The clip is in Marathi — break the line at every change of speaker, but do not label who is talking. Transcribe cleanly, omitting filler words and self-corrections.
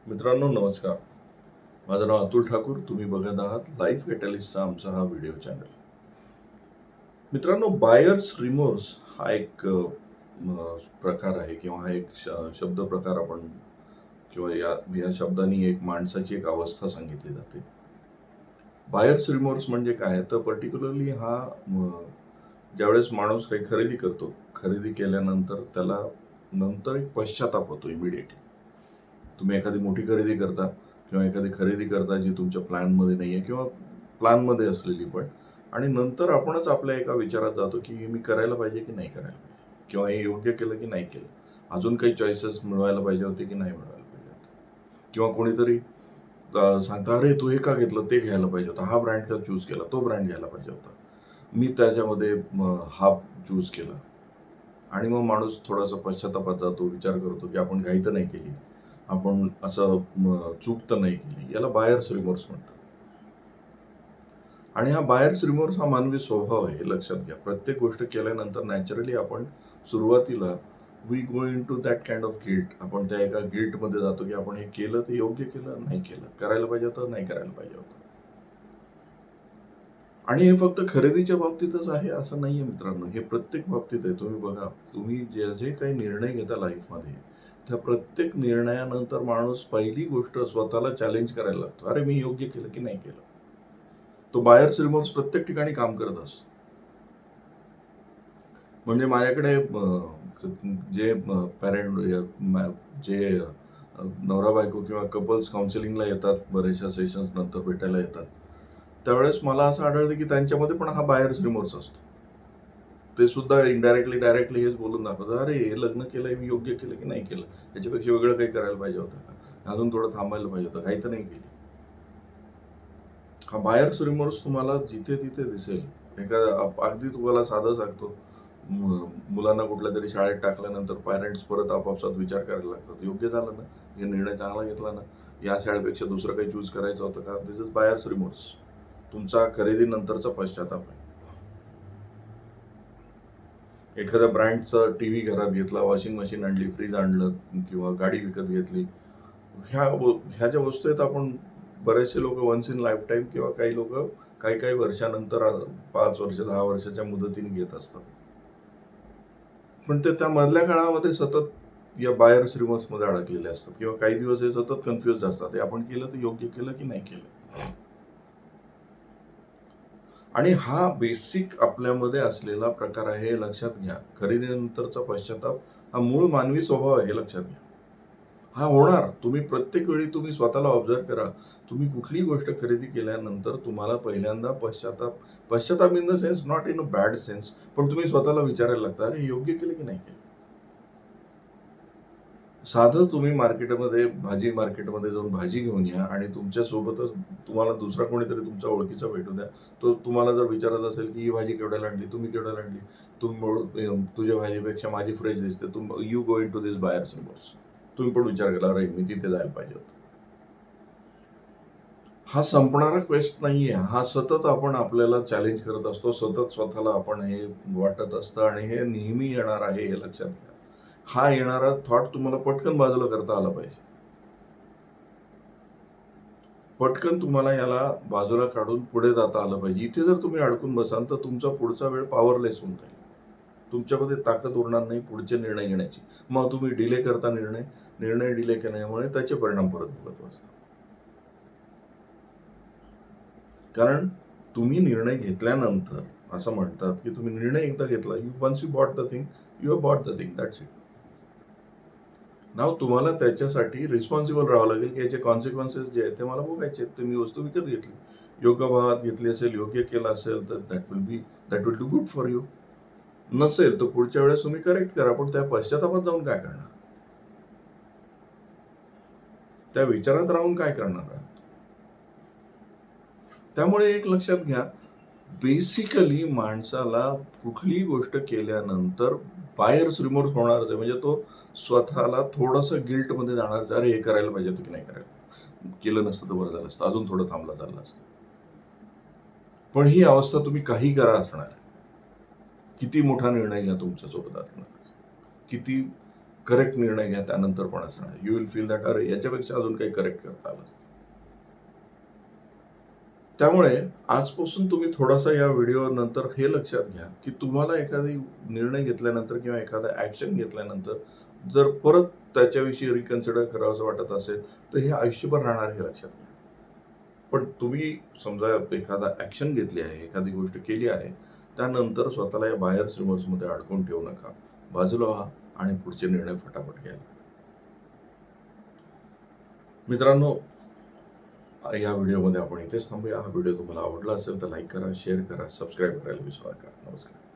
मित्रांनो नमस्कार. माझं नाव अतुल ठाकूर. तुम्ही बघत आहात लाईफ कॅटलिस्टचा आमचा हा व्हिडिओ चॅनल. मित्रांनो, बायर्स रिमोर्स हा एक प्रकार आहे किंवा हा एक शब्द प्रकार आपण किंवा या या शब्दाने एक माणसाची एक अवस्था सांगितली जाते. बायर्स रिमोर्स म्हणजे काय, तर पर्टिक्युलरली हा ज्यावेळेस माणूस काही खरेदी करतो, खरेदी केल्यानंतर त्याला नंतर एक पश्चाताप होतो इमिडिएटली. तुम्ही एखादी मोठी खरेदी करता किंवा एखादी खरेदी करता जी तुमच्या प्लॅनमध्ये नाही आहे किंवा प्लॅनमध्ये असलेली पण, आणि नंतर आपणच आपल्या एका विचारात जातो की हे मी करायला पाहिजे की नाही करायला पाहिजे, किंवा हे योग्य केलं की नाही केलं, अजून काही चॉईसेस मिळवायला पाहिजे होते की नाही मिळवायला पाहिजे होते, किंवा कोणीतरी सांगता अरे तू हे का घेतलं, ते घ्यायला पाहिजे होतं, हा ब्रँड का चूज केला, तो ब्रँड घ्यायला पाहिजे होता, मी त्याच्यामध्ये हा चूज केला. आणि मग माणूस थोडासा पश्चातापात जातो, विचार करतो की आपण घाई तर नाही केली, आपण असं चूक तर नाही केली. याला बायर्स रिमोर्स म्हणतात. आणि हा बायर्स रिमोर्स हा मानवी स्वभाव आहे, हे लक्षात घ्या. प्रत्येक गोष्ट केल्यानंतर नॅचरली आपण सुरुवातीला we go into that kind of guilt. आपण त्या एका गिल्टमध्ये जातो की आपण हे केलं ते योग्य केलं, नाही केलं, करायला पाहिजे होतं, नाही करायला पाहिजे होतं. आणि हे फक्त खरेदीच्या बाबतीतच आहे असं नाहीये मित्रांनो. हे प्रत्येक बाबतीत आहे. तुम्ही बघा, तुम्ही जे जे काही निर्णय घेता लाईफमध्ये, त्या प्रत्येक निर्णयानंतर माणूस पहिली गोष्ट स्वतःला चॅलेंज करायला लागतो. अरे मी योग्य केलं की नाही केलं? तो बायर्स रिमोर्स प्रत्येक ठिकाणी काम करत असतो. म्हणजे माझ्याकडे जे पॅरेंट जे नवरा-बायको किंवा कपल्स काउन्सिलिंगला येतात, बऱ्याचशा सेशन्स नंतर भेटायला येतात. त्यावेळेस मला असं आढळलं की त्यांच्यामध्ये पण हा बायर्स रिमोर्स असतो. ते सुद्धा इनडायरेक्टली, डायरेक्टली हेच बोलून दाखवतात, "अरे, हे लग्न केलंय, मी योग्य केलं की नाही केलं? याच्यापेक्षा वेगळं काही करायला पाहिजे होतं का? अजून थोडं थांबायला पाहिजे होतं, काही तर नाही केली." हा बायर्स रिमोर्स तुम्हाला जिथे-तिथे दिसेल. अगदी तुम्हाला साधं सांगतो, मुलांना कुठल्यातरी शाळेत टाकल्यानंतर पॅरेंट्स परत आपापसात विचार करायला लागतात. योग्य झालं ना? हे निर्णय चांगला घेतला ना? या शाळेपेक्षा दुसरं काही चूज करायचं होतं का? This is buyers remorse. तुमचा खरेदीनंतरचा पश्चाताप आहे. एखाद्या ब्रँडचा टीव्ही घरात घेतला, वॉशिंग मशीन आणली, फ्रीज आणलं किंवा गाडी विकत घेतली. ह्या ज्या वस्तू आहेत, आपण बरेचसे लोक वन्स इन लाईफटाईम किंवा काही लोक काही-काही वर्षानंतर 5 वर्ष, 10 वर्षाच्या मुदतीने घेत असतात. पण ते त्या मधल्या काळामध्ये सतत या बायर्स रिमोर्समध्ये अडकलेले असतात किंवा काही दिवस हे सतत कन्फ्युज असतात. हे आपण केलं तर योग्य केलं की नाही केलं? आणि हा बेसिक आपल्यामध्ये असलेला प्रकार आहे, हे लक्षात घ्या. खरेदीनंतरचा पश्चाताप हा मूळ मानवी स्वभाव आहे, हे लक्षात घ्या. हा होणार. तुम्ही प्रत्येक वेळी तुम्ही स्वतःला ऑब्झर्व्ह करा. तुम्ही कुठलीही गोष्ट खरेदी केल्यानंतर तुम्हाला पहिल्यांदा पश्चाताप, पश्चाताप in the sense, not in a bad sense, पण तुम्ही स्वतःला विचारायला लागता, "अरे योग्य केलं की नाही केलं?" साधं तुम्ही भाजी मार्केटमध्ये जाऊन भाजी घेऊन या आणि तुमच्यासोबतच तुम्हाला दुसरा कोणीतरी तुमच्या ओळखीचा भेटू द्या. तो तुम्हाला जर विचारत असेल, की "ही भाजी केवढ्याला आणली? तुम्ही केवढ्याला आणली? तुझ्या भाजीपेक्षा माझी फ्रेश दिसते." You go into this buyers remorse. तुम्ही पण विचार केला, "अरे, मी तिथे जायला पाहिजे होतं." हा संपणारा क्वेस्ट नाहीये. हा सतत आपण आपल्याला चॅलेंज करत असतो. सतत स्वतःला आपण हे वाटत असतं आणि हे नेहमी येणार आहे, हे लक्षात घ्या. हा येणारा थॉट तुम्हाला पटकन बाजूला करता आला पाहिजे. पटकन तुम्हाला याला बाजूला काढून पुढे जाता आलं पाहिजे. इथे जर तुम्ही अडकून बसाल, तर तुमचा पुढचा वेळ पॉवरलेस होऊन जाईल. तुमच्यामध्ये ताकद उरणार नाही पुढचे निर्णय घेण्याची. मग तुम्ही डिले करता निर्णय. निर्णय डिले केल्यामुळे त्याचे परिणाम परत भोगत बसता. कारण तुम्ही निर्णय घेतल्यानंतर असं म्हणतात, की तुम्ही निर्णय एकदा घेतला, once you bought the thing, you have bought the thing, that's it. नाव तुम्हाला त्याच्यासाठी रिस्पॉन्सिबल राहावं लागेल, की याचे कॉन्सिक्वेन्सेस जे आहेत ते मला भोगायचे आहेत. तुम्ही वस्तू विकत घेतली, योग्य भावात घेतली असेल, योग्य केलं असेल, तर that will do good for you. नसेल तर पुढच्या वेळेस तुम्ही करेक्ट करा, पण त्या पश्चातापात जाऊन काय करणार? त्या विचारात राहून काय करणार आहात? त्यामुळे एक लक्षात घ्या, बेसिकली माणसाला कुठलीही गोष्ट केल्यानंतर बायर्स रिमोर्स होणारच आहे. म्हणजे तो स्वतःला थोडंसं गिल्टमध्ये जाणार, अरे हे करायला पाहिजे होतं की नाही करायला, केलं नसतं तर बरं झालं असतं, अजून थोडं थांबलं झालं असतं. पण ही अवस्था तुम्ही काही करा असणार आहे. किती मोठा निर्णय घ्या तुमच्यासोबत असणार, किती करेक्ट निर्णय घ्या, त्यानंतर पण असणार. यू विल फील दॅट अरे याच्यापेक्षा अजून काही करेक्ट करता आलं असतं. त्यामुळे आजपासून तुम्ही थोडासा या व्हिडिओ नंतर हे लक्षात घ्या, की तुम्हाला एखादी निर्णय घेतल्यानंतर किंवा एखादा ॲक्शन घेतल्यानंतर जर परत त्याच्याविषयी रिकन्सिडर करावंसं वाटत असेल, तर हे आयुष्यभर राहणार हे लक्षात घ्या. पण तुम्ही समजा एखादा ॲक्शन घेतली आहे, एखादी गोष्ट केली आहे, त्यानंतर स्वतःला या बायर्स रिमोर्समध्ये अडकवून ठेवू नका. बाजूला व्हा आणि पुढचे निर्णय फटाफट घ्या. मित्रांनो, या व्हिडिओमध्ये आपण इथेच थांबूया. हा व्हिडिओ तुम्हाला आवडला असेल तर लाईक करा, शेअर करा, सबस्क्राईब करायला विसरू नका. नमस्कार.